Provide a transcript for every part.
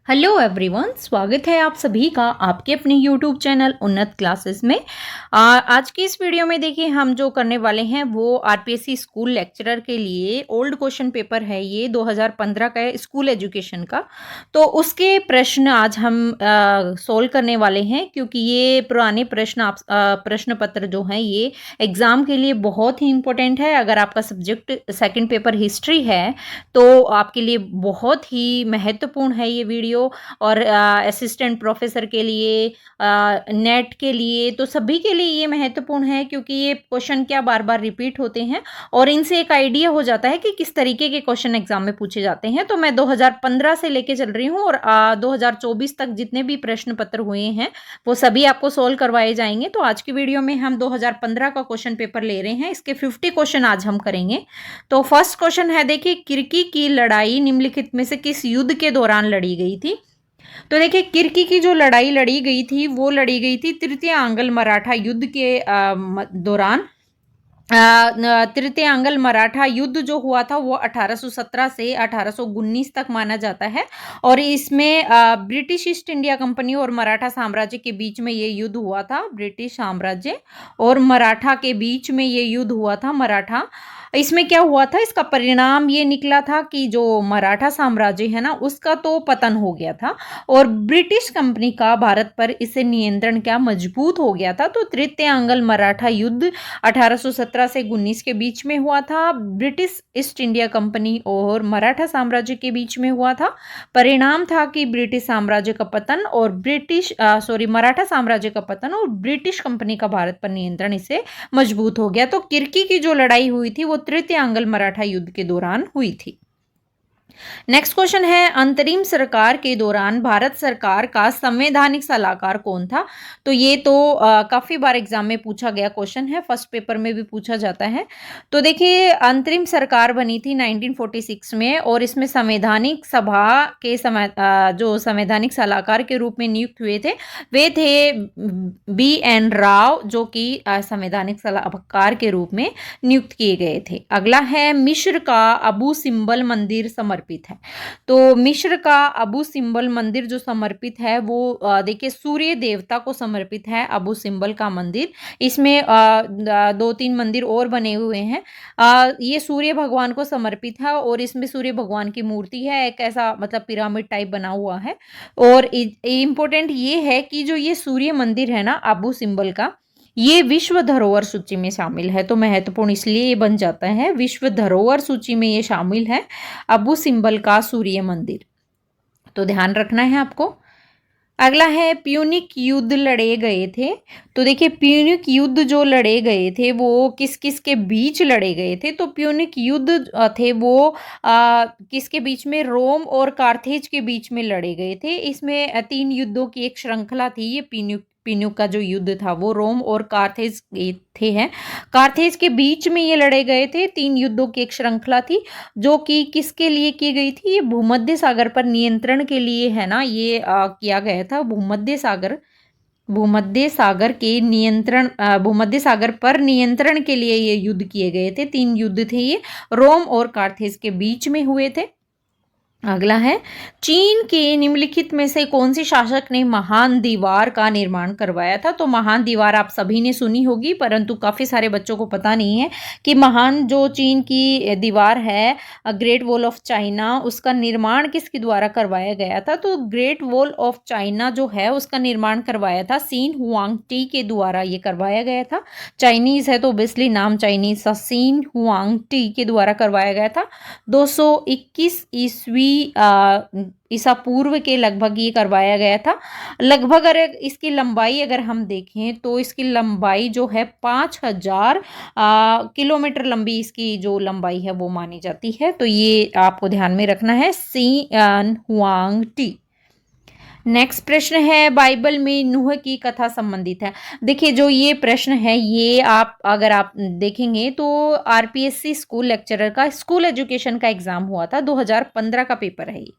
Hello everyone, स्वागत है आप सभी का आपके अपने यूट्यूब चैनल उन्नत क्लासेस में। आज की इस वीडियो में देखिए हम जो करने वाले हैं वो आरपीएससी स्कूल लेक्चरर के लिए ओल्ड क्वेश्चन पेपर है, ये 2015 का है स्कूल एजुकेशन का। तो उसके प्रश्न आज हम सोल्व करने वाले हैं, क्योंकि ये पुराने प्रश्न पत्र जो हैं ये एग्ज़ाम के लिए बहुत ही इम्पोर्टेंट है। अगर आपका सब्जेक्ट सेकंड पेपर हिस्ट्री है तो आपके लिए बहुत ही महत्वपूर्ण है ये वीडियो। और असिस्टेंट प्रोफेसर के लिए, नेट के लिए, तो सभी के लिए ये महत्वपूर्ण है, क्योंकि ये क्वेश्चन क्या बार बार रिपीट होते हैं और इनसे एक आइडिया हो जाता है कि किस तरीके के क्वेश्चन एग्जाम में पूछे जाते हैं। तो मैं 2015 से लेके चल रही हूँ और 2024 तक जितने भी प्रश्न पत्र हुए हैं वो सभी आपको सोल्व करवाए जाएंगे। तो आज की वीडियो में हम 2015 का क्वेश्चन पेपर ले रहे हैं, इसके 50 क्वेश्चन आज हम करेंगे। तो फर्स्ट क्वेश्चन है, देखिए, किर्की की लड़ाई निम्नलिखित में से किस युद्ध के दौरान लड़ी गई थी? तो देखिए, किर्की की जो लड़ाई लड़ी गई थी वो लड़ी गई थी तृतीय आंग्ल मराठा युद्ध के दौरान। तृतीय आंग्ल मराठा युद्ध जो हुआ था वो 1817 से 1819 तक माना जाता है। और इसमें ब्रिटिश ईस्ट इंडिया कंपनी और मराठा साम्राज्य के बीच में ये युद्ध हुआ था। ब्रिटिश साम्राज्य और मराठा के बीच में ये युद्ध हुआ था। मराठा, इसमें क्या हुआ था, इसका परिणाम ये निकला था कि जो मराठा साम्राज्य है ना उसका तो पतन हो गया था और ब्रिटिश कंपनी का भारत पर इसे नियंत्रण क्या मजबूत हो गया था। तो तृतीय आंग्ल मराठा युद्ध 1817 से 19 के बीच में हुआ था। ब्रिटिश ईस्ट इंडिया कंपनी और मराठा साम्राज्य के बीच में हुआ था। परिणाम था कि ब्रिटिश साम्राज्य का पतन और मराठा साम्राज्य का पतन और ब्रिटिश कंपनी का भारत पर नियंत्रण इससे मजबूत हो गया। तो किर्की की जो लड़ाई हुई थी वो तृतीय आंग्ल मराठा युद्ध के दौरान हुई थी। नेक्स्ट क्वेश्चन है, अंतरिम सरकार के दौरान भारत सरकार का संवैधानिक सलाहकार कौन था? तो ये तो काफी बार एग्जाम में पूछा गया क्वेश्चन है, फर्स्ट पेपर में भी पूछा जाता है। तो देखिए, अंतरिम सरकार बनी थी 1946 में और इसमें संवैधानिक सभा के जो संवैधानिक सलाहकार के रूप में नियुक्त हुए थे वे थे BN राव, जो कि संवैधानिक सलाहकार के रूप में नियुक्त किए गए थे। अगला है, मिस्र का अबू सिम्बल मंदिर समर्पित है। तो मिस्र का अबू सिम्बल मंदिर जो समर्पित है वो देखिए सूर्य देवता को समर्पित है अबू सिम्बल का मंदिर। इसमें 2-3 मंदिर और बने हुए हैं। ये सूर्य भगवान को समर्पित है और इसमें सूर्य भगवान की मूर्ति है, एक ऐसा मतलब पिरामिड टाइप बना हुआ है। और इम्पोर्टेंट ये है कि जो ये सूर्य मंदिर है ना अबू सिम्बल का, ये विश्व धरोहर सूची में शामिल है। तो महत्वपूर्ण इसलिए ये बन जाता है, विश्व धरोहर सूची में ये शामिल है अबू सिम्बल का सूर्य मंदिर। तो ध्यान रखना है आपको। अगला है, प्यूनिक युद्ध लड़े गए थे। तो देखिए, प्यूनिक युद्ध जो लड़े गए थे वो किस किस के बीच लड़े गए थे? तो प्यूनिक युद्ध थे वो किसके बीच में? रोम और कार्थेज के बीच में लड़े गए थे। इसमें 3 युद्धों की एक श्रृंखला थी। ये प्यूनिक का जो युद्ध था वो रोम और कार्थेज थे हैं कार्थेज के बीच में ये लड़े गए थे। 3 युद्धों की एक श्रृंखला थी जो कि किसके लिए की गई थी? ये भूमध्य सागर पर नियंत्रण के लिए है ना, ये किया गया था। भूमध्य सागर पर नियंत्रण के लिए ये युद्ध किए गए थे। 3 युद्ध थे ये, रोम और कार्थेज के बीच में हुए थे। अगला है, चीन के निम्नलिखित में से कौन सी शासक ने महान दीवार का निर्माण करवाया था? तो महान दीवार आप सभी ने सुनी होगी, परंतु काफी सारे बच्चों को पता नहीं है कि महान जो चीन की दीवार है, ग्रेट वॉल ऑफ चाइना, उसका निर्माण किसके द्वारा करवाया गया था? तो ग्रेट वॉल ऑफ चाइना जो है उसका निर्माण करवाया था सीन हुआंगटी के द्वारा, ये करवाया गया था। चाइनीज है तो ऑब्वियसली नाम चाइनीज था, सीन हुआंगटी के द्वारा करवाया गया था। 221 ईसा पूर्व के लगभग ये करवाया गया था। लगभग अगर इसकी लंबाई अगर हम देखें तो इसकी लंबाई जो है 5000 किलोमीटर लंबी इसकी जो लंबाई है वो मानी जाती है। तो ये आपको ध्यान में रखना है, सीन हुआंगटी। नेक्स्ट प्रश्न है, बाइबल में नूह की कथा संबंधित है। देखिए, जो ये प्रश्न है ये अगर आप देखेंगे तो आरपीएससी स्कूल लेक्चरर का स्कूल एजुकेशन का एग्जाम हुआ था, 2015 का पेपर है ये।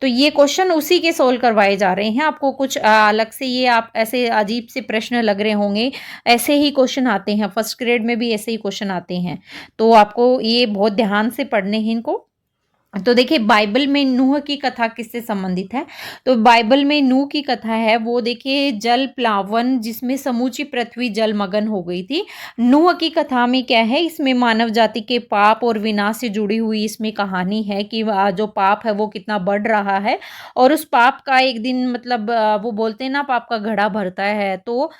तो ये क्वेश्चन उसी के सोल्व करवाए जा रहे हैं। आपको कुछ अलग से ये आप ऐसे अजीब से प्रश्न लग रहे होंगे, ऐसे ही क्वेश्चन आते हैं, फर्स्ट ग्रेड में भी ऐसे ही क्वेश्चन आते हैं। तो आपको ये बहुत ध्यान से पढ़ने हैं इनको। तो देखिए बाइबल में नूह की कथा किससे संबंधित है? तो बाइबल में नूह की कथा है वो देखिए जल प्लावन जिसमें समूची पृथ्वी जलमग्न हो गई थी। नूह की कथा में क्या है, इसमें मानव जाति के पाप और विनाश से जुड़ी हुई इसमें कहानी है कि जो पाप है वो कितना बढ़ रहा है और उस पाप का एक दिन मतलब वो बोलते हैं ना पाप का घड़ा भरता है, तो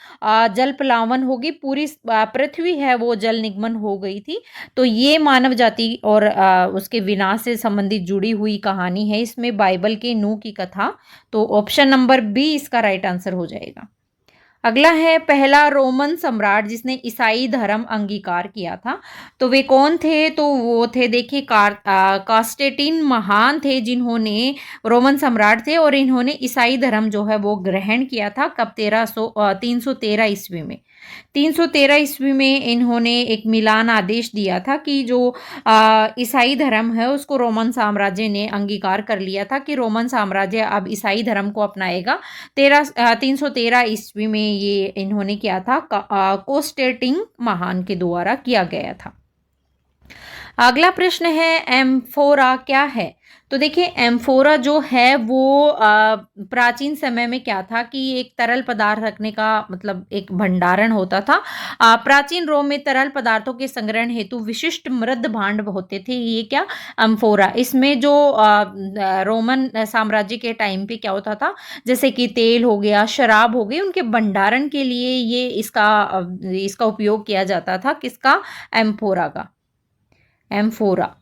जल प्लावन होगी, पूरी पृथ्वी है वो जल निगमन हो गई थी। तो ये मानव जाति और उसके विनाश से संबंधित जुड़ी हुई कहानी है इसमें बाइबल के नूह की कथा। तो ऑप्शन नंबर बी इसका राइट आंसर हो जाएगा। अगला है पहला रोमन सम्राट जिसने ईसाई धर्म अंगीकार किया था, तो वे कौन थे? तो वो थे देखिए कास्टेटिन महान थे, जिन्होंने रोमन सम्राट थे और इन्होंने ईसाई धर्म जो है वो ग्रहण किया था। कब? 313 ईस्वी में। 313 ईस्वी में इन्होंने एक मिलान आदेश दिया था कि जो ईसाई धर्म है उसको रोमन साम्राज्य ने अंगीकार कर लिया था कि रोमन साम्राज्य अब ईसाई धर्म को अपनाएगा। 313 ईस्वी में ये इन्होंने किया था, कोस्टेटिन महान के द्वारा किया गया था। अगला प्रश्न है एम्फोरा क्या है? तो देखिए एम्फोरा जो है वो प्राचीन समय में क्या था कि एक तरल पदार्थ रखने का मतलब एक भंडारण होता था। प्राचीन रोम में तरल पदार्थों के संग्रहण हेतु विशिष्ट मृद भांड होते थे, ये क्या? एम्फोरा। इसमें जो रोमन साम्राज्य के टाइम पे क्या होता था, जैसे कि तेल हो गया, शराब हो गई, उनके भंडारण के लिए ये इसका उपयोग किया जाता था। किसका? एम्फोरा का। एम्फोरा।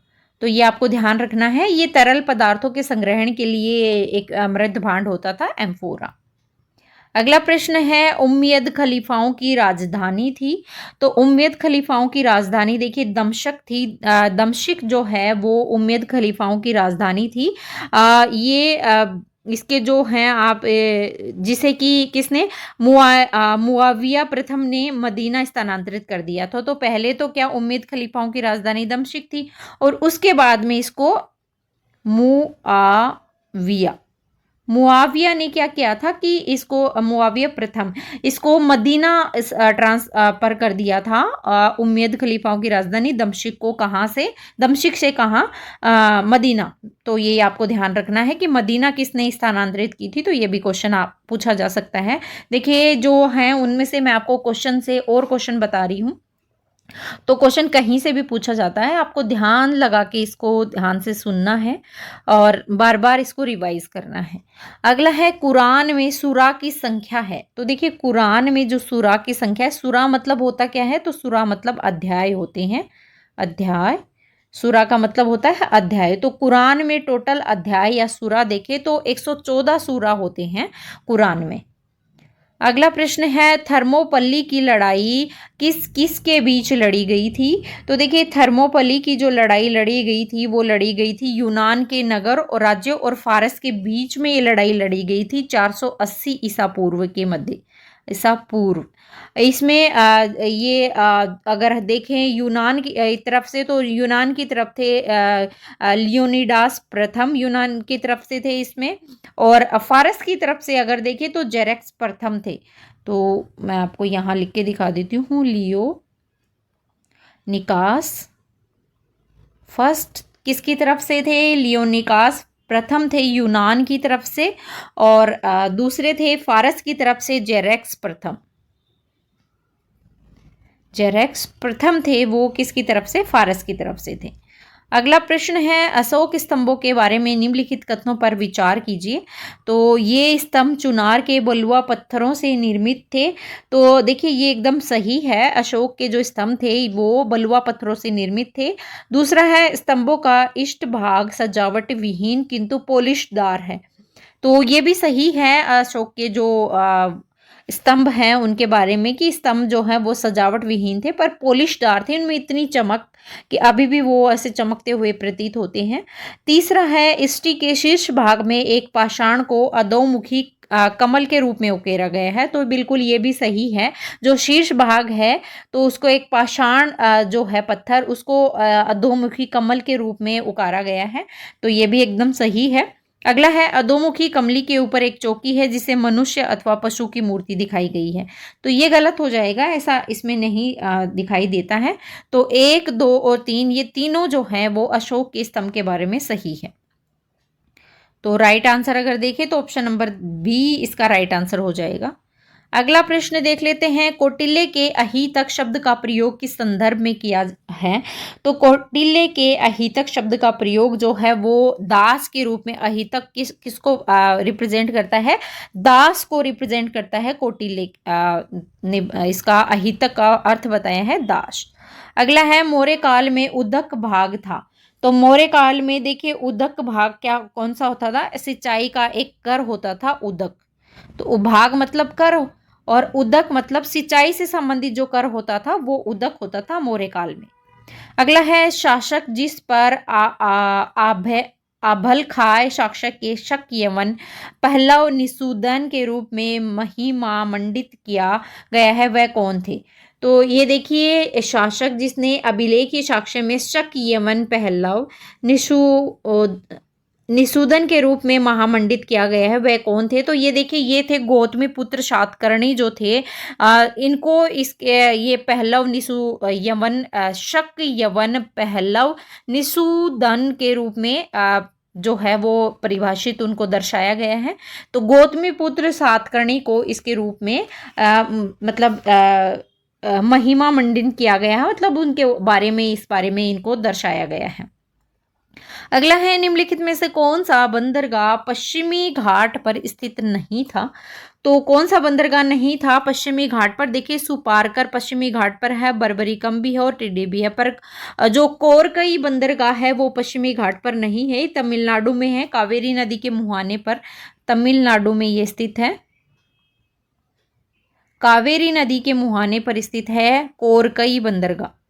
तो ये आपको ध्यान रखना है, ये तरल पदार्थों के संग्रहण के लिए एक मृद भांड होता था, एम्फोरा। अगला प्रश्न है उम्मयद खलीफाओं की राजधानी थी। तो उम्मयद खलीफाओं की राजधानी देखिए दमशक थी। दमशक जो है वो उम्मयद खलीफाओं की राजधानी थी। इसके जो हैं आप जिसे कि किसने मुआविया प्रथम ने मदीना स्थानांतरित कर दिया था। तो पहले तो क्या उम्मयद खलीफाओं की राजधानी दमशक थी और उसके बाद में इसको मुआविया ने क्या किया था कि इसको मुआविया प्रथम इसको मदीना ट्रांसफर कर दिया था। उम्मयद खलीफाओं की राजधानी दमशक को कहाँ से? दमशक से कहाँ? मदीना। तो ये आपको ध्यान रखना है कि मदीना किसने स्थानांतरित की थी। तो ये भी क्वेश्चन आप पूछा जा सकता है। देखिए जो हैं उनमें से मैं आपको क्वेश्चन से और क्वेश्चन बता रही हूँ, तो क्वेश्चन कहीं से भी पूछा जाता है, आपको ध्यान लगा के इसको ध्यान से सुनना है और बार बार इसको रिवाइज करना है। अगला है कुरान में सूरा की संख्या है। तो देखिए कुरान में जो सूरा की संख्या है, सूरा मतलब होता क्या है? तो सूरा मतलब अध्याय होते हैं, अध्याय। सूरा का मतलब होता है अध्याय। तो कुरान में टोटल अध्याय या सूरा देखें तो 114 सूरा होते हैं कुरान में। अगला प्रश्न है थर्मोपल्ली की लड़ाई किस किस के बीच लड़ी गई थी? तो देखिए थर्मोपल्ली की जो लड़ाई लड़ी गई थी वो लड़ी गई थी यूनान के नगर और राज्यों और फारस के बीच में ये लड़ाई लड़ी गई थी 480 ईसा पूर्व के मध्य, ईसा पूर्व। इसमें अगर देखें यूनान की तरफ से, तो यूनान की तरफ थे लियोनिडास प्रथम, यूनान की तरफ से थे इसमें। और फारस की तरफ से अगर देखें तो जेरेक्स प्रथम थे। तो मैं आपको यहाँ लिख के दिखा देती हूँ, लियो निकास फर्स्ट किसकी तरफ से थे? लियोनिकास प्रथम थे यूनान की तरफ से और दूसरे थे फारस की तरफ से जेरेक्स प्रथम। जेरेक्स प्रथम थे वो किसकी तरफ से? फारस की तरफ से थे। अगला प्रश्न है अशोक स्तंभों के बारे में निम्नलिखित कथनों पर विचार कीजिए। तो ये स्तंभ चुनार के बलुआ पत्थरों से निर्मित थे। तो देखिए ये एकदम सही है, अशोक के जो स्तंभ थे वो बलुआ पत्थरों से निर्मित थे। दूसरा है स्तंभों का इष्ट भाग सजावट विहीन किंतु पॉलिशदार है। तो ये भी सही है, अशोक के जो स्तंभ हैं उनके बारे में कि स्तंभ जो है वो सजावट विहीन थे पर पॉलिशदार थे, उनमें इतनी चमक कि अभी भी वो ऐसे चमकते हुए प्रतीत होते हैं। तीसरा है इष्टि के शीर्ष भाग में एक पाषाण को अधोमुखी कमल के रूप में उकेरा गया है। तो बिल्कुल ये भी सही है, जो शीर्ष भाग है तो उसको एक पाषाण जो है पत्थर उसको अधोमुखी कमल के रूप में उकारा गया है। तो ये भी एकदम सही है। अगला है अधोमुखी कमली के ऊपर एक चौकी है जिसे मनुष्य अथवा पशु की मूर्ति दिखाई गई है। तो ये गलत हो जाएगा, ऐसा इसमें नहीं दिखाई देता है। तो 1, 2 और 3 ये तीनों जो है वो अशोक के स्तंभ के बारे में सही है। तो राइट आंसर अगर देखें तो ऑप्शन नंबर बी इसका राइट आंसर हो जाएगा। अगला प्रश्न देख लेते हैं, कौटिल्य के अहितक शब्द का प्रयोग किस संदर्भ में किया है। तो कौटिल्य के अहितक शब्द का प्रयोग जो है वो दास के रूप में, अहितक किसको रिप्रेजेंट करता है, दास को रिप्रेजेंट करता है। कौटिल्य ने इसका अहितक का अर्थ बताया है दास। अगला है, मौर्य काल में उदक भाग था। तो मौर्य काल में देखिए उदक भाग क्या कौन सा होता था, सिंचाई का एक कर होता था उदक। तो उभाग मतलब कर और उदक मतलब सिंचाई से संबंधित जो कर होता था वो उदक होता था मौर्य काल में। अगला है, शासक जिस पर आभल खाए शासक के शक यवन पहलव निषूदन के रूप में महिमा मंडित किया गया है वह कौन थे। तो ये देखिए, शासक जिसने अभिलेखीय साक्ष्य में शक यवन पहलव निषूदन के रूप में महामंडित किया गया है वह कौन थे। तो ये देखिए, ये थे गौतमी पुत्र सातकर्णी जो थे। इनको इसके ये पहलव यवन शक यवन पहलव निषूदन के रूप में जो है वो परिभाषित उनको दर्शाया गया है। तो गौतमी पुत्र सातकर्णी को इसके रूप में मतलब महिमा मंडित किया गया है, मतलब उनके बारे में, इस बारे में इनको दर्शाया गया है। अगला है, निम्नलिखित में से कौन सा बंदरगाह पश्चिमी घाट पर स्थित नहीं था। तो कौन सा बंदरगाह नहीं था पश्चिमी घाट पर। देखिए, सुपारकर पश्चिमी घाट पर है, बर्बरिकम भी है और टिड्डी भी है, पर जो कोरकई बंदरगाह है वो पश्चिमी घाट पर नहीं है, तमिलनाडु में है, कावेरी नदी के मुहाने पर तमिलनाडु में ये स्थित है। कावेरी नदी के मुहाने पर स्थित है कोरकई बंदरगाह।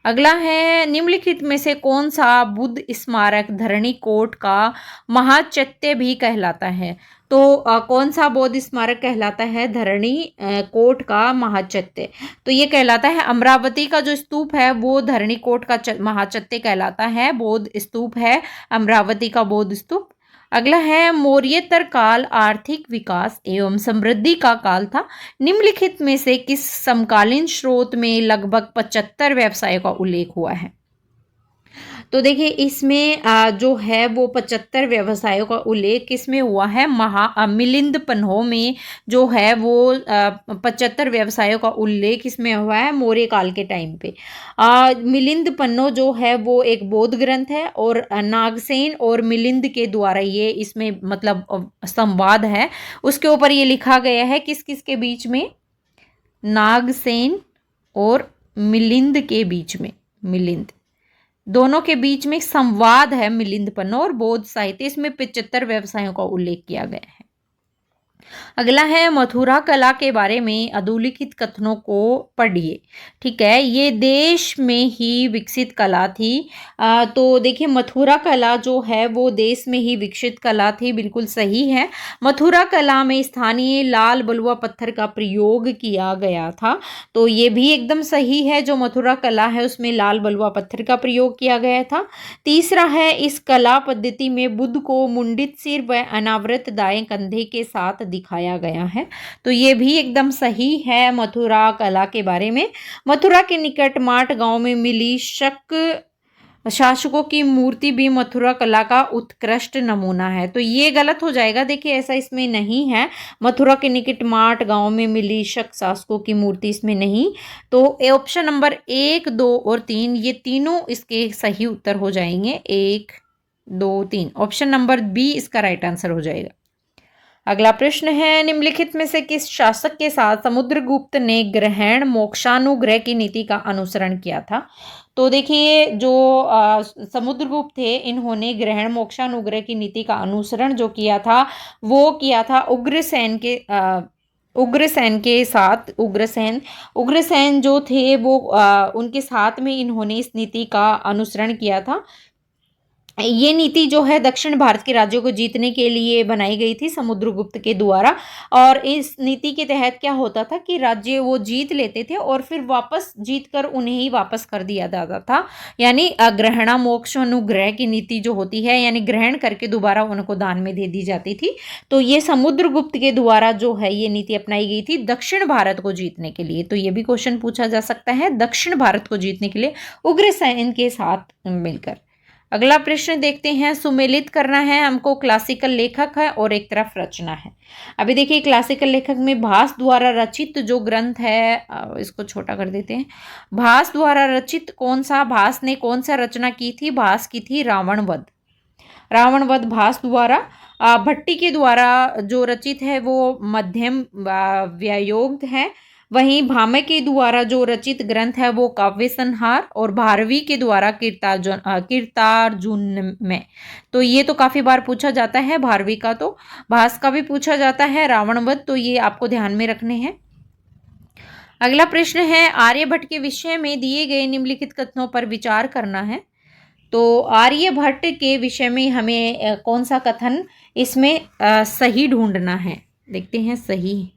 अगला है, निम्नलिखित में से कौन सा बुद्ध स्मारक धरणी कोट का महाचैत्य भी कहलाता है। तो कौन सा बौद्ध स्मारक कहलाता है धरणी कोट का महाचैत्य। तो ये कहलाता है अमरावती का जो स्तूप है वो धरणी कोट का महाचैत्य कहलाता है, बौद्ध स्तूप है अमरावती का बौद्ध स्तूप। अगला है, मौर्यतर काल आर्थिक विकास एवं समृद्धि का काल था। निम्नलिखित में से किस समकालीन स्रोत में लगभग 75 व्यवसायों का उल्लेख हुआ है। तो देखिए, इसमें जो है वो 75 व्यवसायों का उल्लेख किसमें हुआ है, मिलिंद पन्हों में जो है वो 75 व्यवसायों का उल्लेख इसमें हुआ है मौर्य काल के टाइम पे। मिलिंद पन्नो जो है वो एक बौद्ध ग्रंथ है और नागसेन और मिलिंद के द्वारा ये इसमें मतलब संवाद है, उसके ऊपर ये लिखा गया है किस किस के बीच में, नागसेन और मिलिंद के बीच में, मिलिंद दोनों के बीच में संवाद है मिलिंद पन्नो और बौद्ध साहित्य, इसमें 75 व्यवसायों का उल्लेख किया गया है। अगला है, मथुरा कला के बारे में अधोलिखित कथनों को पढ़िए। ठीक है, ये देश में ही विकसित कला थी। तो देखिए, मथुरा कला जो है वो देश में ही विकसित कला थी, बिल्कुल सही है। मथुरा कला में स्थानीय लाल बलुआ पत्थर का प्रयोग किया गया था, तो ये भी एकदम सही है। जो मथुरा कला है उसमें लाल बलुआ पत्थर का प्रयोग किया गया था। तीसरा है, इस कला पद्धति में बुद्ध को मुंडित सिर व अनावृत दाएं कंधे के साथ दिखाया गया है, तो ये भी एकदम सही है मथुरा कला के बारे में। मथुरा के निकट माट गांव में मिली शासकों की मूर्ति भी मथुरा कला का उत्कृष्ट नमूना है, तो ये गलत हो जाएगा। देखिए, ऐसा इसमें नहीं है, मथुरा के निकट माट गांव में मिली शासकों की मूर्ति इसमें नहीं। तो ऑप्शन नंबर 1, 2 और 3 ये तीनों इसके सही उत्तर हो जाएंगे, 1, 2, 3। ऑप्शन नंबर बी इसका राइट आंसर हो जाएगा। अगला प्रश्न है, निम्नलिखित में से किस शासक के साथ समुद्रगुप्त ने ग्रहण मोक्षानुग्रह की नीति का अनुसरण किया था। तो देखिए, जो समुद्रगुप्त थे इन्होंने ग्रहण मोक्षानुग्रह की नीति का अनुसरण जो किया था वो किया था उग्रसेन के साथ। उग्रसेन जो थे वो उनके साथ में इन्होंने इस नीति का अनुसरण किया था। ये नीति जो है दक्षिण भारत के राज्यों को जीतने के लिए बनाई गई थी समुद्रगुप्त के द्वारा। और इस नीति के तहत क्या होता था कि राज्य वो जीत लेते थे और फिर वापस जीत कर उन्हें ही वापस कर दिया जाता था। यानी ग्रहणा मोक्ष अनुग्रह की नीति जो होती है, यानी ग्रहण करके दोबारा उनको दान में दे दी जाती थी। तो ये समुद्रगुप्त के द्वारा जो है ये नीति अपनाई गई थी दक्षिण भारत को जीतने के लिए। तो ये भी क्वेश्चन पूछा जा सकता है, दक्षिण भारत को जीतने के लिए उग्रसेन के साथ मिलकर। अगला प्रश्न देखते हैं। सुमेलित करना है हमको, क्लासिकल लेखक है और एक तरफ रचना है। अभी देखिए क्लासिकल लेखक में भास द्वारा रचित जो ग्रंथ है, इसको छोटा कर देते हैं। भास द्वारा रचित कौन सा, भास ने कौन सा रचना की थी? भास की थी रावणवध। रावणवध भास द्वारा। भट्टी के द्वारा जो रचित है वो मध्यम व्यायोग है। वहीं भामह के द्वारा जो रचित ग्रंथ है वो काव्य संहार, और भारवी के द्वारा कीर्तार्जुन में। तो ये तो काफी बार पूछा जाता है भारवी का, तो भास का भी पूछा जाता है, रावणवध, तो ये आपको ध्यान में रखने हैं। अगला प्रश्न है आर्यभट्ट के विषय में दिए गए निम्नलिखित कथनों पर विचार करना है। तो आर्यभट्ट के विषय में हमें कौन सा कथन इसमें सही ढूंढना है? देखते हैं सही,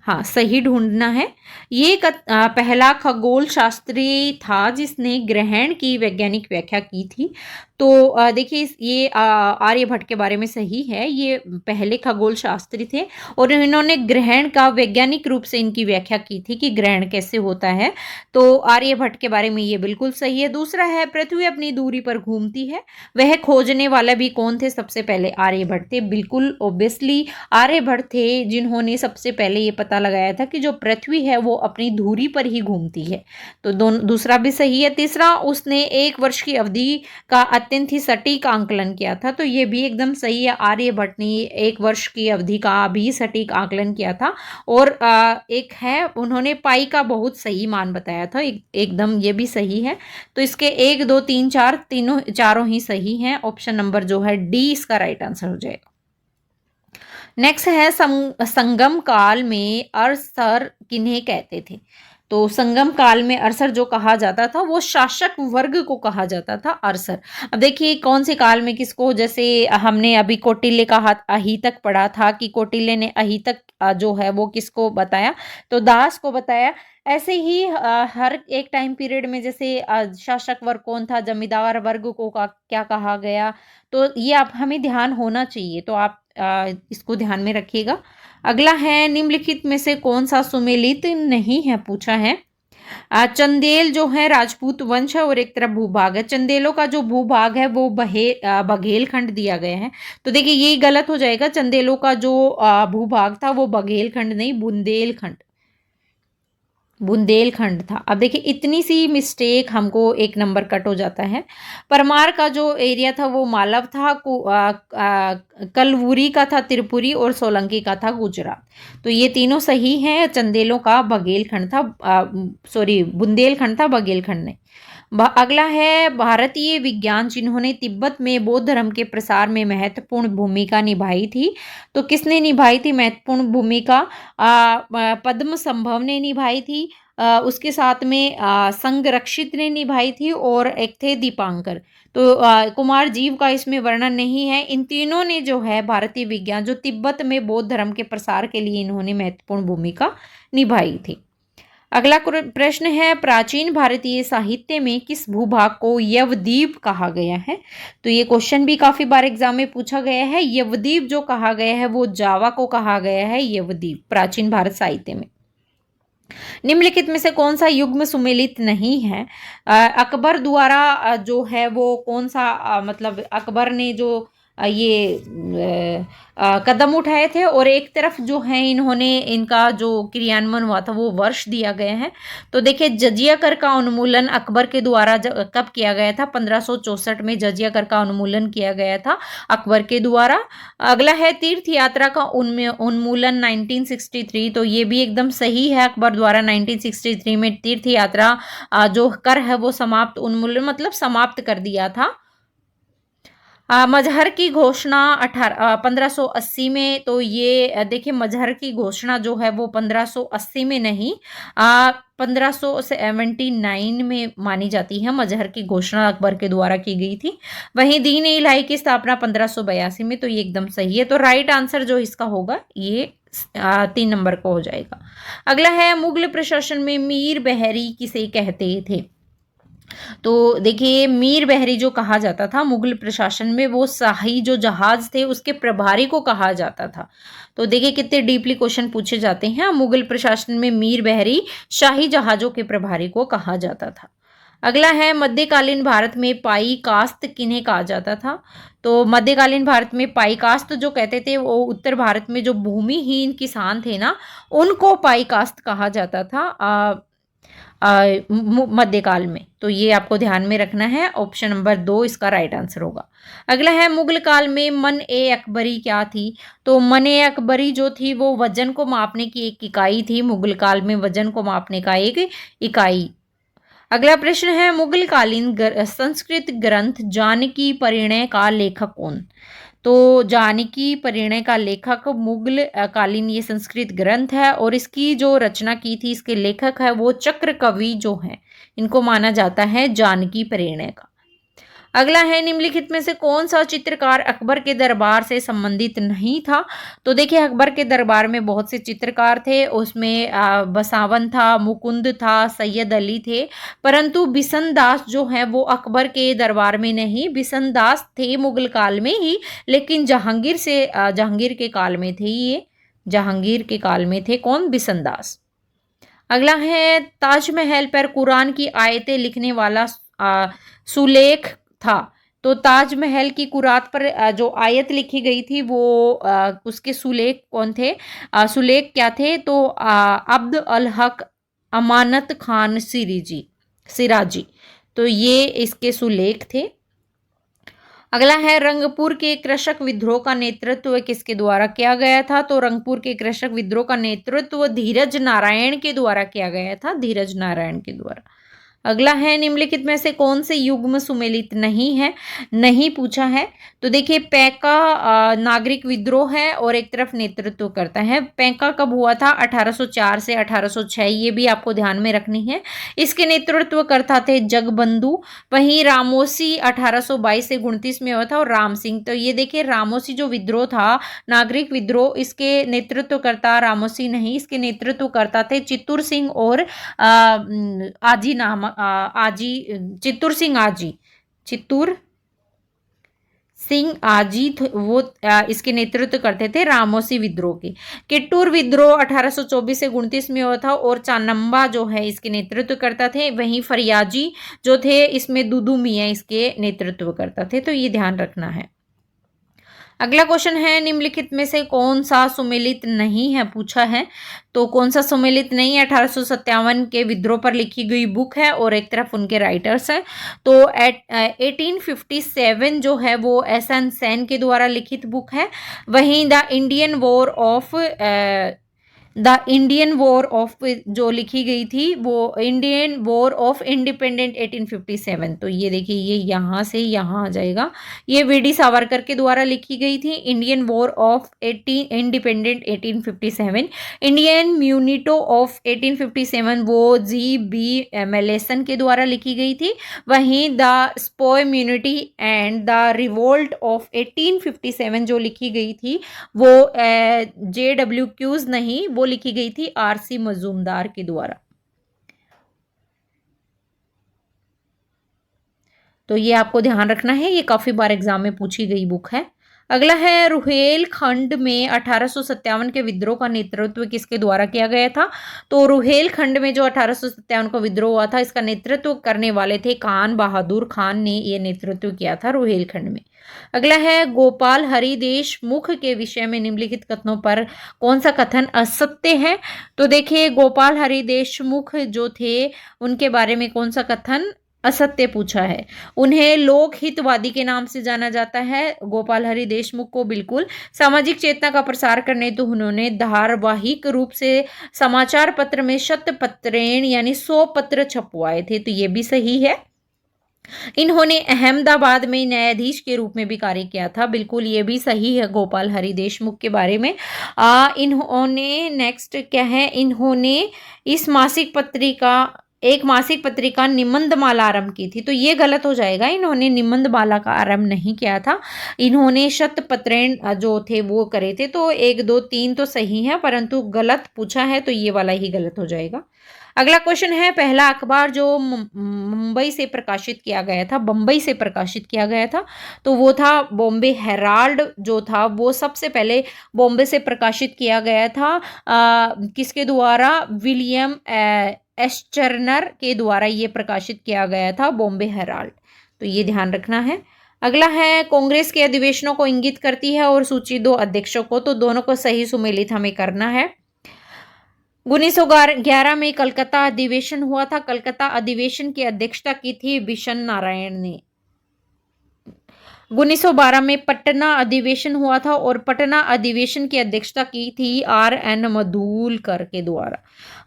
हाँ सही ढूंढना है। ये पहला खगोल शास्त्री था जिसने ग्रहण की वैज्ञानिक व्याख्या की थी। तो देखिए ये आर्यभट्ट के बारे में सही है, ये पहले खगोल शास्त्री थे और इन्होंने ग्रहण का वैज्ञानिक रूप से इनकी व्याख्या की थी कि ग्रहण कैसे होता है। तो आर्यभट्ट के बारे में ये बिल्कुल सही है। दूसरा है पृथ्वी अपनी दूरी पर घूमती है, वह खोजने वाला भी कौन थे? सबसे पहले आर्यभट्ट थे, बिल्कुल ऑब्वियसली आर्यभट्ट थे जिन्होंने सबसे पहले ये पता लगाया था कि जो पृथ्वी है वो अपनी धुरी पर ही घूमती है। तो दूसरा भी सही है। तीसरा, उसने 1 वर्ष की अवधि का अत्यंत ही सटीक आंकलन किया था, तो ये भी एकदम सही है। आर्यभट्ट ने 1 वर्ष की अवधि का भी सटीक आंकलन किया था। और एक है उन्होंने पाई का बहुत सही मान बताया था, एकदम ये भी सही है। तो इसके 1 2 3 4 तीनों चारों ही सही हैं। ऑप्शन नंबर जो है डी इसका राइट आंसर हो जाएगा। नेक्स्ट है संगम काल में अरसर किन्हें कहते थे? तो संगम काल में अरसर जो कहा जाता था वो शासक वर्ग को कहा जाता था अरसर। अब देखिए कौन से काल में किसको, जैसे हमने अभी कौटिल्य का अहितक पढ़ा था कि कौटिल्य ने अहितक जो है वो किसको बताया? तो दास को बताया। ऐसे ही हर एक टाइम पीरियड में जैसे शासक वर्ग कौन था, जमींदार वर्ग को क्या कहा गया, तो ये आप हमें ध्यान होना चाहिए, तो आप इसको ध्यान में रखिएगा। अगला है निम्नलिखित में से कौन सा सुमेलित नहीं है, पूछा है। चंदेल जो है राजपूत वंश है और एक तरफ भूभाग है। चंदेलों का जो भूभाग है वो बघेलखंड दिया गया है। तो देखिए यही गलत हो जाएगा, चंदेलों का जो भूभाग था वो बघेलखंड नहीं बुंदेलखंड था। अब देखिए इतनी सी मिस्टेक हमको 1 नंबर कट हो जाता है। परमार का जो एरिया था वो मालव था, कलवुरी का था त्रिपुरी, और सोलंकी का था गुजरात। तो ये तीनों सही हैं। चंदेलों का बघेलखंड था, बुंदेलखंड था, बघेलखंड नहीं। अगला है भारतीय विज्ञान जिन्होंने तिब्बत में बौद्ध धर्म के प्रसार में महत्वपूर्ण भूमिका निभाई थी। तो किसने निभाई थी महत्वपूर्ण भूमिका? पद्म संभव ने निभाई थी, उसके साथ में संगरक्षित ने निभाई थी, और एक थे दीपांकर। तो कुमार जीव का इसमें वर्णन नहीं है। इन तीनों ने जो है भारतीय विज्ञान जो तिब्बत में बौद्ध धर्म के प्रसार के लिए इन्होंने महत्वपूर्ण भूमिका निभाई थी। अगला प्रश्न है प्राचीन भारतीय साहित्य में किस भूभाग को यवद्वीप कहा गया है? तो ये क्वेश्चन भी काफी बार एग्जाम में पूछा गया है। यवद्वीप जो कहा गया है वो जावा को कहा गया है, यवद्वीप प्राचीन भारत साहित्य में। निम्नलिखित में से कौन सा युग्म सुमेलित नहीं है? अकबर द्वारा जो है वो कौन सा मतलब अकबर ने जो ये कदम उठाए थे, और एक तरफ जो है इन्होंने इनका जो क्रियान्वयन हुआ था वो वर्ष दिया गया है। तो देखिए जजिया कर का उन्मूलन अकबर के द्वारा कब किया गया था? 1564 में जजिया कर का उन्मूलन किया गया था अकबर के द्वारा। अगला है तीर्थ यात्रा का उन्मूलन 1963। तो ये भी एकदम सही है, अकबर द्वारा 1963 में तीर्थ यात्रा जो कर है वो उन्मूलन मतलब समाप्त कर दिया था। मजहर की घोषणा 1580 में। तो ये देखिए मजहर की घोषणा जो है वो 1580 में नहीं 1579 में मानी जाती है। मजहर की घोषणा अकबर के द्वारा की गई थी। वहीं दीन ए इलाही की स्थापना 1582 में। तो ये एकदम सही है। तो राइट आंसर जो इसका होगा ये 3 नंबर का हो जाएगा। अगला है मुगल प्रशासन में मीर बहरी किसे कहते थे। तो देखिए मीर बहरी जो कहा जाता था मुगल प्रशासन में, वो शाही जो जहाज थे उसके प्रभारी को कहा जाता था। तो देखिए कितने डीपली क्वेश्चन पूछे जाते हैं। मुगल प्रशासन में मीर बहरी शाही जहाजों के प्रभारी को कहा जाता था। अगला है मध्यकालीन भारत में पाई कास्त किन्हें कहा जाता था। तो मध्यकालीन भारत में पाई कास्त जो कहते थे वो उत्तर भारत में जो भूमिहीन किसान थे ना, उनको पाई कास्त कहा जाता था मध्यकाल में। तो ये आपको ध्यान में रखना है। ऑप्शन नंबर 2 इसका राइट आंसर होगा। अगला है मुगल काल में मन ए अकबरी क्या थी। तो मन ए अकबरी जो थी वो वजन को मापने की एक इकाई थी। मुगल काल में वजन को मापने का एक इकाई। अगला प्रश्न है मुगल कालीन संस्कृत ग्रंथ जानकी परिणय का लेखक कौन। तो जानकी परिणय का लेखक मुगल कालीन ये संस्कृत ग्रंथ है और इसकी जो रचना की थी इसके लेखक है वो चक्र कवि जो हैं, इनको माना जाता है जानकी परिणय का। अगला है निम्नलिखित में से कौन सा चित्रकार अकबर के दरबार से संबंधित नहीं था। तो देखिए अकबर के दरबार में बहुत से चित्रकार थे। उसमें बसावन था, मुकुंद था, सैयद अली थे, परंतु बिशन दास जो है वो अकबर के दरबार में नहीं। बिशन दास थे मुगल काल में ही, लेकिन जहांगीर के काल में थे। ये जहांगीर के काल में थे कौन, बिशन दास। अगला है ताजमहल पर कुरान की आयतें लिखने वाला सुलेख था। तो ताजमहल की कुरात पर जो आयत लिखी गई थी वो उसके सुलेख कौन थे, सुलेख क्या थे। तो अब्द अल हक अमानत खान सिराजी। तो ये इसके सुलेख थे। अगला है रंगपुर के कृषक विद्रोह का नेतृत्व किसके द्वारा किया गया था। तो रंगपुर के कृषक विद्रोह का नेतृत्व धीरज नारायण के द्वारा किया गया था, धीरज नारायण के द्वारा। अगला है निम्नलिखित में से कौन से युग्म सुमेलित नहीं है, नहीं पूछा है। तो देखिए पैका नागरिक विद्रोह है और एक तरफ नेतृत्व करता है। पैका कब हुआ था, 1804 से 1806, ये भी आपको ध्यान में रखनी है। इसके नेतृत्व करता थे जगबंधु। वहीं रामोसी 1822 से 29 में हुआ था और राम सिंह। तो ये देखिए रामोसी जो विद्रोह था, नागरिक विद्रोह, इसके नेतृत्व करता रामोसी नहीं, इसके नेतृत्व करता थे चित्तूर सिंह और आजी नाम चित्तूर सिंह आजी वो इसके नेतृत्व करते थे रामोसी विद्रोह के। किट्टूर विद्रोह 1824 से 29 में हुआ था और चानम्बा जो है इसके नेतृत्व करता थे। वहीं फरियाजी जो थे इसमें दुदू मियाँ इसके नेतृत्व करता थे। तो ये ध्यान रखना है। अगला क्वेश्चन है निम्नलिखित में से कौन सा सुमेलित नहीं है, पूछा है। तो कौन सा सुमेलित नहीं है, 1857 के विद्रोह पर लिखी गई बुक है और एक तरफ उनके राइटर्स हैं। तो 1857 जो है वो एस.एन. सेन के द्वारा लिखित बुक है। वहीं द इंडियन वॉर ऑफ जो लिखी गई थी वो इंडियन वॉर ऑफ इंडिपेंडेंट 1857। तो ये देखिए ये यहाँ से यहाँ आ जाएगा। ये वी.डी. सावरकर के द्वारा लिखी गई थी Indian war of independent 1857। Indian mutiny of 1857 वो जी.बी. मेलेसन के द्वारा लिखी गई थी। वहीं the sepoy mutiny and the revolt of 1857 जो लिखी गई थी वो J.W. क्यूज नहीं, वो लिखी गई थी R.C. मजूमदार के द्वारा। तो ये आपको ध्यान रखना है, ये काफी बार एग्जाम में पूछी गई बुक है। अगला है रुहेलखंड में 1857 के विद्रोह का नेतृत्व किसके द्वारा किया गया था। तो रुहेलखंड में जो 1857 का विद्रोह हुआ था इसका नेतृत्व करने वाले थे खान बहादुर खान ने ये नेतृत्व किया था रुहेलखंड में। अगला है गोपाल हरि देशमुख के विषय में निम्नलिखित कथनों पर कौन सा कथन असत्य है। तो देखिए गोपाल हरि देशमुख जो थे उनके बारे में कौन सा कथन असत्य पूछा है। उन्हें लोक हितवादी के नाम से जाना जाता है। गोपाल हरि देशमुख को बिल्कुल सामाजिक चेतना का प्रसार करने तो उन्होंने धारावाहिक रूप से समाचार पत्र में शत पत्रेण यानी 100 पत्र छपवाए थे। तो ये भी सही है। इन्होंने अहमदाबाद में न्यायाधीश के रूप में भी कार्य किया था। बिल्कुल ये भी सही है गोपाल हरि देशमुख के बारे में। इन्होंने नेक्स्ट क्या है, इन्होंने इस एक मासिक पत्रिका निबंधमाला आरंभ की थी। तो ये गलत हो जाएगा, इन्होंने निबंधमाला का आरंभ नहीं किया था। इन्होंने शतपत्रेण जो थे वो करे थे। तो 1 2 3 तो सही है, परंतु गलत पूछा है तो ये वाला ही गलत हो जाएगा। अगला क्वेश्चन है, पहला अखबार जो मुंबई से प्रकाशित किया गया था, बम्बई से प्रकाशित किया गया था, तो वो था बॉम्बे हेराल्ड जो था वो सबसे पहले बॉम्बे से प्रकाशित किया गया था। किसके द्वारा? विलियम एस्चर्नर के द्वारा ये प्रकाशित किया गया था, बॉम्बे हेराल्ड। तो ये ध्यान रखना है। अगला है, कांग्रेस के अधिवेशनों को इंगित करती है और सूची दो अध्यक्षों को। तो दोनों को सही सुमेलित हमें करना है। 1911 में कलकत्ता अधिवेशन हुआ था। कलकत्ता अधिवेशन की अध्यक्षता की थी बिशन नारायण ने। 1912 में पटना अधिवेशन हुआ था और पटना अधिवेशन की अध्यक्षता की थी R.N. मधुलकर के द्वारा।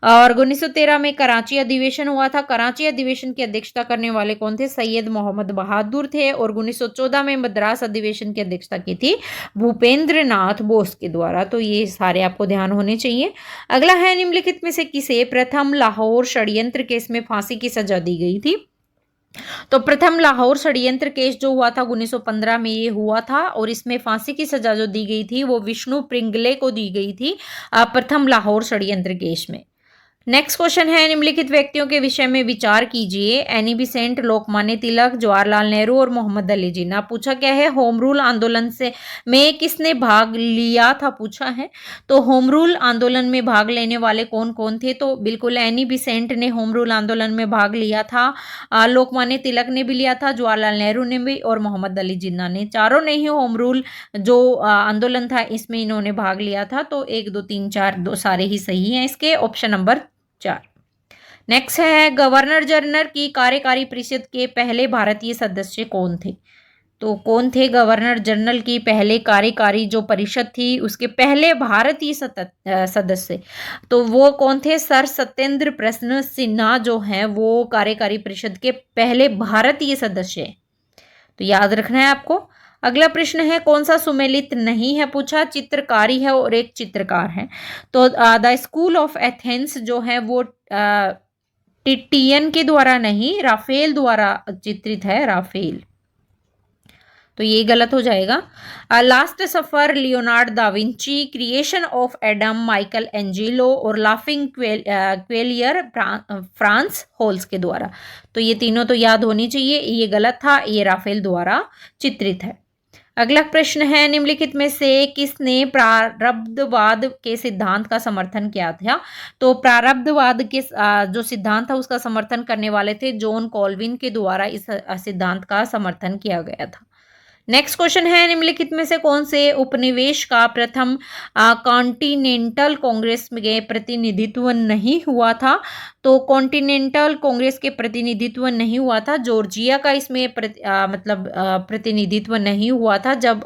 और 1913 में कराची अधिवेशन हुआ था। कराची अधिवेशन की अध्यक्षता करने वाले कौन थे? सैयद मोहम्मद बहादुर थे। और 1914 में मद्रास अधिवेशन की अध्यक्षता की थी भूपेंद्र नाथ बोस के द्वारा। तो ये सारे आपको ध्यान होने चाहिए। अगला है, निम्नलिखित में से किसे प्रथम लाहौर षड्यंत्र केस में फांसी की सजा दी गई थी? तो प्रथम लाहौर षड्यंत्र केस जो हुआ था 1915 में ये हुआ था और इसमें फांसी की सजा जो दी गई थी वो विष्णु प्रिंगले को दी गई थी प्रथम लाहौर षड्यंत्र केस में। नेक्स्ट क्वेश्चन है, निम्नलिखित व्यक्तियों के विषय में विचार कीजिए। एनी बेसेंट, लोकमान्य तिलक, जवाहरलाल नेहरू और मोहम्मद अली जिन्ना। पूछा क्या है, होम रूल आंदोलन में किसने भाग लिया था पूछा है। तो होम रूल आंदोलन में भाग लेने वाले कौन कौन थे? तो बिल्कुल एनी बेसेंट ने होम रूल आंदोलन में भाग लिया था, लोकमान्य तिलक ने भी लिया था, जवाहरलाल नेहरू ने भी और मोहम्मद अली जिन्ना ने। चारों ने ही होम रूल जो आंदोलन था इसमें इन्होंने भाग लिया था। तो 1 2 3 4 दो सारे ही सही हैं इसके, ऑप्शन नंबर 4। नेक्स्ट है, गवर्नर जनरल की कार्यकारी परिषद के पहले भारतीय सदस्य कौन थे? तो कौन थे गवर्नर जनरल की पहले कार्यकारी जो परिषद थी उसके पहले भारतीय सदस्य? तो वो कौन थे? सर सत्येंद्र प्रसन्न सिन्हा जो हैं वो कार्यकारी परिषद के पहले भारतीय सदस्य हैं। तो याद रखना है आपको। अगला प्रश्न है, कौन सा सुमेलित नहीं है पूछा। चित्रकारी है और एक चित्रकार है। तो द स्कूल ऑफ एथेंस जो है वो टिटियन के द्वारा नहीं, राफेल द्वारा चित्रित है, राफेल। तो ये गलत हो जाएगा। Last suffer Leonard da Vinci, creation of Adam Michael Angelo और लाफिंग क्वेलियर फ्रांस होल्स के द्वारा। तो ये तीनों तो याद होनी चाहिए। ये गलत था, ये राफेल द्वारा चित्रित है। अगला प्रश्न है, निम्नलिखित में से किसने प्रारब्धवाद के सिद्धांत का समर्थन किया था? तो प्रारब्धवाद के जो सिद्धांत था उसका समर्थन करने वाले थे जॉन कॉल्विन के द्वारा इस सिद्धांत का समर्थन किया गया था। नेक्स्ट क्वेश्चन है, निम्नलिखित में से कौन से उपनिवेश का प्रथम कॉन्टिनेंटल कांग्रेस में प्रतिनिधित्व नहीं हुआ था? तो कॉन्टिनेंटल कांग्रेस के प्रतिनिधित्व नहीं हुआ था, जॉर्जिया का इसमें प्रतिनिधित्व नहीं हुआ था। जब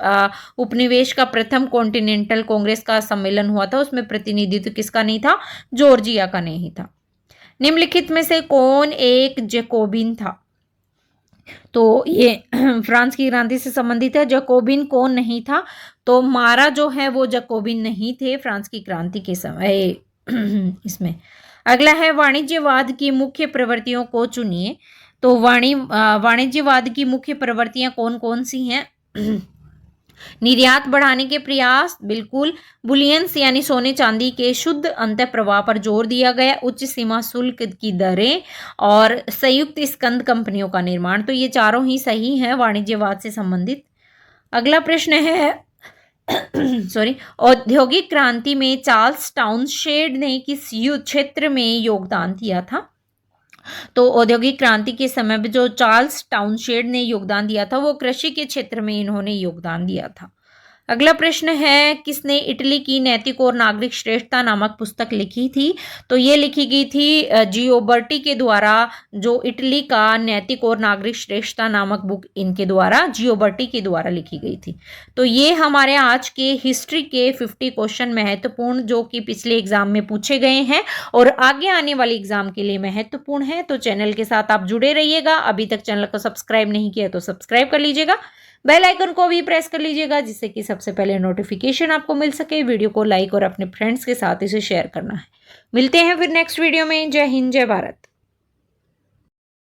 उपनिवेश का प्रथम कॉन्टिनेंटल कांग्रेस का सम्मेलन हुआ था उसमें प्रतिनिधित्व किसका नहीं था? जॉर्जिया का नहीं था। निम्नलिखित में से कौन एक जैकोबिन था? तो ये फ्रांस की क्रांति से संबंधित है। जैकोबिन कौन नहीं था? तो मारा जो है वो जैकोबिन नहीं थे फ्रांस की क्रांति के समय इसमें। अगला है, वाणिज्यवाद की मुख्य प्रवृत्तियों को चुनिए। तो वाणिज्यवाद की मुख्य प्रवृत्तियां कौन कौन सी हैं? निर्यात बढ़ाने के प्रयास, बिल्कुल। बुलियंस यानी सोने चांदी के शुद्ध अंतः प्रवाह पर जोर दिया गया, उच्च सीमा शुल्क की दरें और संयुक्त स्कंद कंपनियों का निर्माण। तो ये चारों ही सही हैं वाणिज्यवाद से संबंधित। अगला प्रश्न है औद्योगिक क्रांति में चार्ल्स टाउनशेंड ने किस क्षेत्र में योगदान दिया था? तो औद्योगिक क्रांति के समय में जो चार्ल्स टाउनशेंड ने योगदान दिया था वो कृषि के क्षेत्र में इन्होंने योगदान दिया था। अगला प्रश्न है, किसने इटली की नैतिक और नागरिक श्रेष्ठता नामक पुस्तक लिखी थी? तो ये लिखी गई थी जियोबर्टी के द्वारा। जो इटली का नैतिक और नागरिक श्रेष्ठता नामक बुक इनके द्वारा, जियोबर्टी के द्वारा लिखी गई थी। तो ये हमारे आज के हिस्ट्री के 50 क्वेश्चन महत्वपूर्ण, जो कि पिछले एग्जाम में पूछे गए हैं और आगे आने वाले एग्जाम के लिए महत्वपूर्ण है। तो चैनल के साथ आप जुड़े रहिएगा। अभी तक चैनल को सब्सक्राइब नहीं किया तो सब्सक्राइब कर लीजिएगा, बेल आइकन को भी प्रेस कर लीजिएगा, जिससे कि सबसे पहले नोटिफिकेशन आपको मिल सके। वीडियो को लाइक और अपने फ्रेंड्स के साथ इसे शेयर करना है। मिलते हैं फिर नेक्स्ट वीडियो में। जय हिंद, जय भारत।